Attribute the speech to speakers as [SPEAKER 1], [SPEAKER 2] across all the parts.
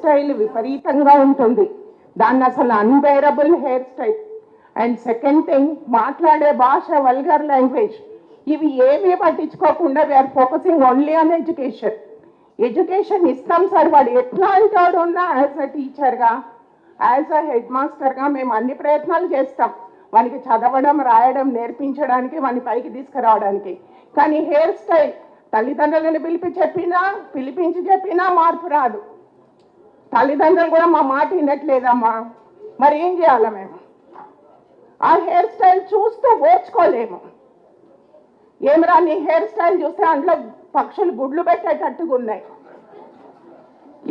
[SPEAKER 1] Style విపరీతంగా ఉంటుంది. దాన్ని అసలు unbearable hair style. And second thing, మాట్లాడే భాష వల్గర్ లాంగ్వేజ్. ఇవి ఏమీ పట్టించుకోకుండా we're focusing only on education. Education ఇస్తాం సార్, వాడు ఎట్లా అంటాడు ఉన్నా యాజ్ అ టీచర్గా, యాజ్ అ హెడ్ మాస్టర్గా మేము అన్ని ప్రయత్నాలు చేస్తాం వానికి చదవడం రాయడం నేర్పించడానికి, వాని పైకి తీసుకురావడానికి. కానీ హెయిర్ స్టైల్ తల్లిదండ్రులను పిలిపించి చెప్పినా మార్పు రాదు. తల్లిదండ్రులు కూడా మా మాట వినట్లేదమ్మా, మరి ఏం చేయాలి మేము? ఆ హెయిర్ స్టైల్ చూస్తూ ఓర్చుకోలేము. ఏమిరా నీ హెయిర్ స్టైల్ చూస్తే అందులో పక్షులు గుడ్లు పెట్టేటట్టుగా ఉన్నాయి.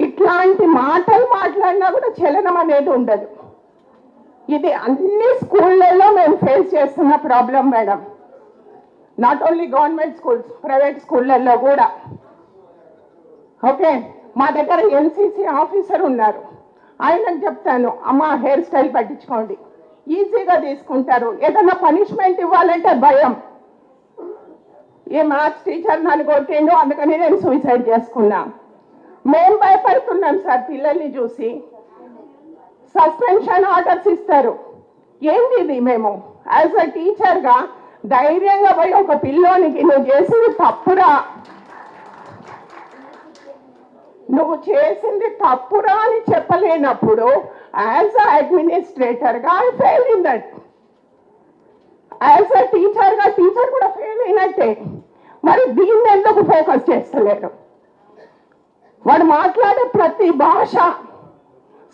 [SPEAKER 1] ఇట్లాంటి మాటలు మాట్లాడినా కూడా చలనం అనేది ఉండదు. ఇది అన్ని స్కూళ్ళల్లో మేము ఫేస్ చేస్తున్న problem madam. Not only government schools, private స్కూళ్ళల్లో కూడా. ఓకే, మా దగ్గర ఎన్సీసీ ఆఫీసర్ ఉన్నారు. ఆయనకు చెప్తాను, అమ్మ హెయిర్ స్టైల్ పట్టించుకోండి, ఈజీగా తీసుకుంటారు. ఏదైనా పనిష్మెంట్ ఇవ్వాలంటే భయం. ఏ మ్యాథ్స్ టీచర్ నన్ను కొట్టిండు అందుకని నేను సూసైడ్ చేసుకున్నా. మేము భయపడుతున్నాం సార్ పిల్లల్ని చూసి. సస్పెన్షన్ ఆర్డర్స్ ఇస్తారు. ఏంటి ఇది? మేము యాజ్ అ టీచర్గా ధైర్యంగా పోయి ఒక పిల్లోనికి నువ్వు చేసింది తప్పురా, అని చెప్పలేనప్పుడు యాజ్ అ అడ్మినిస్ట్రేటర్గా I fail in that. As a టీచర్గా టీచర్ కూడా ఫెయిల్ అయినట్టే. మరి దీన్ని ఎందుకు ఫోకస్ చేస్తలేరు? వాడు మాట్లాడే ప్రతి భాష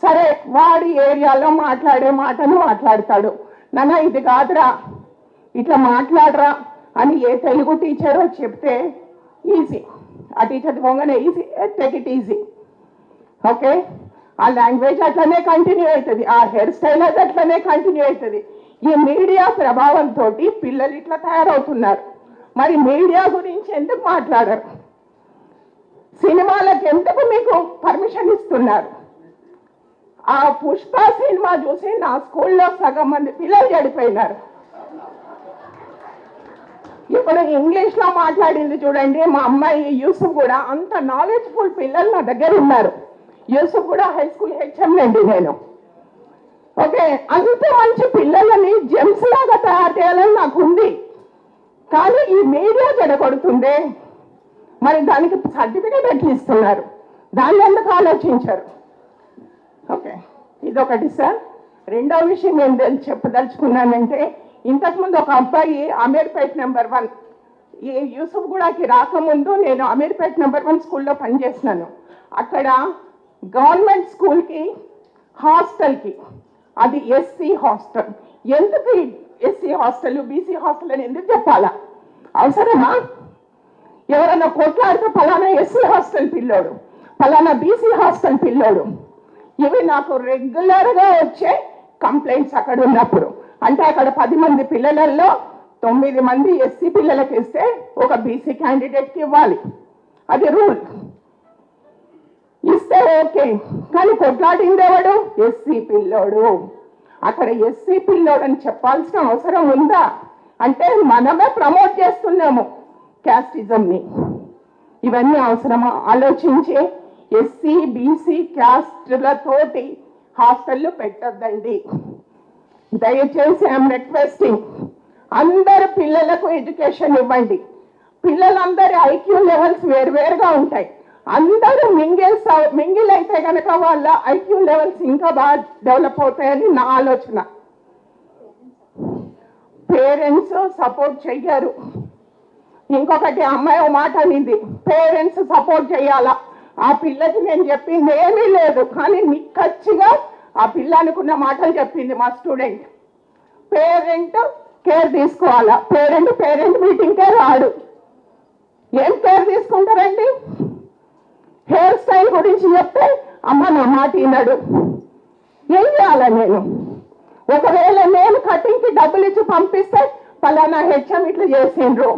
[SPEAKER 1] సరే, వాడి ఏరియాలో మాట్లాడే మాటను మాట్లాడతాడు. నాన్న ఇది కాదురా, ఇట్లా మాట్లాడరా అని ఏ తెలుగు టీచరో చెప్తే ఈజీ. ఆ టీచర్ పోగానే easy, take it easy. Okay, ఆ లాంగ్వేజ్ అట్లనే కంటిన్యూ అవుతుంది, ఆ హెయిర్ స్టైల్ అది అట్లనే కంటిన్యూ అవుతుంది. ఈ మీడియా ప్రభావంతో పిల్లలు ఇట్లా తయారవుతున్నారు. మరి మీడియా గురించి ఎందుకు మాట్లాడరు? సినిమాలకు ఎందుకు మీకు పర్మిషన్ ఇస్తున్నారు? ఆ పుష్ప సినిమా చూసి నా స్కూల్లో సగం మంది పిల్లలు చెడిపోయినారు. ఇప్పుడు ఇంగ్లీష్లో మాట్లాడింది చూడండి, మా అమ్మాయి యూసుఫ్ కూడా. అంత నాలెడ్జ్ఫుల్ పిల్లలు నా దగ్గర ఉన్నారు. యూసుఫ్ కూడా హై స్కూల్ హెచ్ఎం అండి నేను. ఓకే, అంత మంచి పిల్లలని జెమ్స్ లాగా తయారు చేయాలని నాకు ఉంది. కానీ ఈ మీడియా చెడగొడుతుందే, మరి దానికి సర్టిఫికేట్ ఎట్లా ఇస్తున్నారు? దాన్ని ఎందుకు ఆలోచించరు? ఓకే, ఇదొకటి సార్. రెండో విషయం ఏం చెప్పదలుచుకున్నానంటే, ఇంతకుముందు ఒక అబ్బాయి అమీర్పేట్ నెంబర్ 1, ఈ యూసుఫ్ గూడకి రాకముందు నేను అమీర్పేట్ నెంబర్ 1 స్కూల్లో పనిచేసినాను. అక్కడ గవర్నమెంట్ స్కూల్కి హాస్టల్కి, అది ఎస్సీ హాస్టల్. ఎందుకు ఎస్సీ హాస్టల్ బీసీ హాస్టల్ అని ఎందుకు చెప్పాలా? అవసరమా? ఎవరైనా కొట్లాడితే ఫలానా ఎస్సీ హాస్టల్ పిల్లోడు, ఫలానా బీసీ హాస్టల్ పిల్లోడు. ఇవి నాకు రెగ్యులర్గా వచ్చే కంప్లైంట్స్ అక్కడ ఉన్నప్పుడు. అంటే అక్కడ 10 మంది పిల్లలలో 9 మంది ఎస్సీ పిల్లలకి ఇస్తే ఒక బీసీ క్యాండిడేట్కి ఇవ్వాలి, అది రూల్. ఇస్తే ఓకే, కానీ కొట్లాడిందేవాడు ఎస్సీ పిల్లోడు. అక్కడ ఎస్సీ పిల్లోడు అని చెప్పాల్సిన అవసరం ఉందా? అంటే మనమే ప్రమోట్ చేస్తున్నాము క్యాస్టిజంని. ఇవన్నీ అవసరమా? ఆలోచించి ఎస్సీ బీసీ క్యాస్టులతోటి హాస్టళ్ళు పెట్టద్దండి దయచేసి. ఐఎమ్ రిక్వెస్టింగ్, అందరు పిల్లలకు ఎడ్యుకేషన్ ఇవ్వండి. పిల్లలందరి ఐక్యూ లెవెల్స్ వేరువేరుగా ఉంటాయి. అందరూ మింగిల్ అయితే కనుక వాళ్ళ ఐక్యూ లెవెల్స్ ఇంకా బాగా డెవలప్ అవుతాయని నా ఆలోచన. పేరెంట్స్ సపోర్ట్ చెయ్యరు. ఇంకొకటి, అమ్మాయి మాట అనింది, పేరెంట్స్ సపోర్ట్ చేయాలా? ఆ పిల్లకి నేను చెప్పింది ఏమీ లేదు, కానీ నిక్కచ్చిగా ఆ పిల్ల అనుకున్న మాటలు చెప్పింది మా స్టూడెంట్. పేరెంట్ కేర్ తీసుకోవాలా? పేరెంట్ మీటింగ్కే రాడు. ఏం కేర్ తీసుకుంటారండి? హెయిర్ స్టైల్ గురించి చెప్తే అమ్మ నా మాట వినడు. ఏం చేయాలా నేను? ఒకవేళ నేను కటింగ్కి డబ్బులు ఇచ్చి పంపిస్తే ఫలానా హెచ్ఎం ఇట్లా చేసిండ్రు,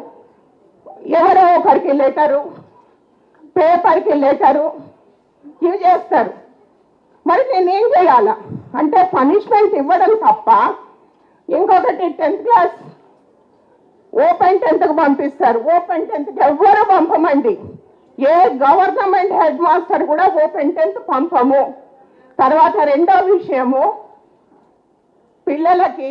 [SPEAKER 1] ఎవరో ఒకరికి లెటరు, పేపర్కి లెటరు, ఇవి చేస్తారు. మరి నేనేం చేయాలా? అంటే పనిష్మెంట్ ఇవ్వడం తప్ప. ఇంకొకటి, 10th క్లాస్ ఓపెన్ 10th పంపిస్తారు. ఓపెన్ 10th ఎవ్వరూ పంపమండి. ఏ గవర్నమెంట్ హెడ్ మాస్టర్ కూడా ఓపెన్ 10th పంపము. తర్వాత రెండో విషయము, పిల్లలకి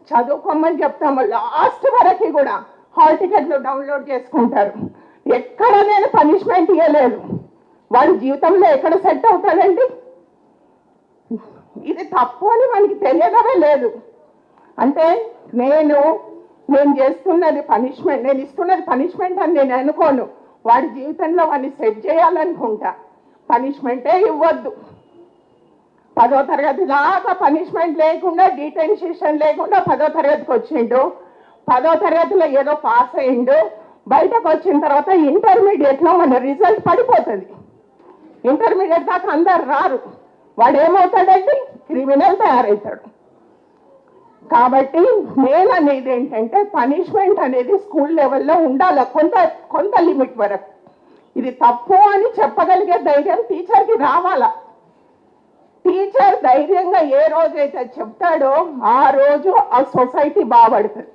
[SPEAKER 1] చదువుకోమని చెప్తాము, లాస్ట్ వరకు కూడా హాల్ టికెట్లు డౌన్లోడ్ చేసుకుంటారు. ఎక్కడ నేను పనిష్మెంట్ ఇవ్వలేదు. వాడి జీవితంలో ఎక్కడ సెట్ అవుతాడండి? ఇది తప్పు అని మనకి తెలియడమే లేదు. అంటే నేను చేస్తున్నది పనిష్మెంట్, నేను ఇస్తున్నది పనిష్మెంట్ అని నేను అనుకోను. వాడి జీవితంలో వాడిని సెట్ చేయాలనుకుంటా. పనిష్మెంటే ఇవ్వద్దు. 10వ తరగతి దాకా పనిష్మెంట్ లేకుండా, డిటెన్షన్ లేకుండా 10వ తరగతికి వచ్చిండు. 10వ తరగతిలో ఏదో పాస్ అయ్యిండు. బయటకు వచ్చిన తర్వాత ఇంటర్మీడియట్లో మన రిజల్ట్ పడిపోతుంది. ఇంటర్మీడియట్ దాకా అందరు రారు. వాడు ఏమవుతాడండి? క్రిమినల్ తయారవుతాడు. కాబట్టి నేను అనేది ఏంటంటే, పనిష్మెంట్ అనేది స్కూల్ లెవెల్లో ఉండాలి, కొంత లిమిట్ వరకు. ఇది తప్పు అని చెప్పగలిగే ధైర్యం టీచర్కి రావాలా. టీచర్ ధైర్యంగా ఏ రోజైతే చెప్తాడో ఆ రోజు ఆ సొసైటీ బాగుపడుతుంది.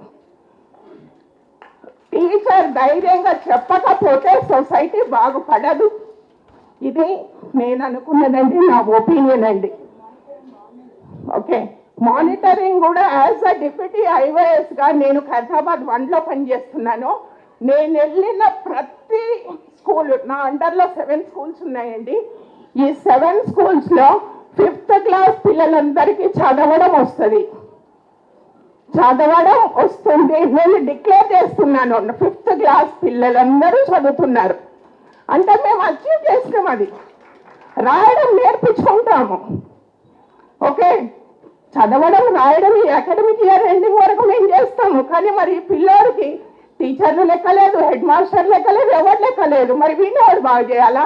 [SPEAKER 1] టీచర్ ధైర్యంగా చెప్పకపోతే సొసైటీ బాగుపడదు. ఇది నేను అనుకున్నదండి, నా ఒపీనియన్ అండి. ఓకే, మానిటరింగ్ కూడా యాజ్ అ డిప్యూటీ ఐవైఎస్గా నేను ఖైరతాబాద్ 1లో పనిచేస్తున్నాను. నేను వెళ్ళిన ప్రతి స్కూల్, నా అండర్లో 7 స్కూల్స్ ఉన్నాయండి. ఈ 7 స్కూల్స్లో 5th క్లాస్ పిల్లలందరికీ చదవడం వస్తుంది. నేను డిక్లేర్ చేస్తున్నాను, 5th క్లాస్ పిల్లలందరూ చదువుతున్నారు అంటే మేము అచీవ్ చేసినాం. అది రాయడం నేర్పించుకుంటాము. ఓకే, చదవడం రాయడం ఈ అకాడమిక్ ఇయర్ ఎండింగ్ వరకు మేము చేస్తాము. కానీ మరి పిల్లోడికి టీచర్లు లెక్కలేదు, హెడ్ మాస్టర్ లెక్కలేదు, ఎవరు లెక్కలేదు. మరి వీడిని వాడు బాగా చేయాలా?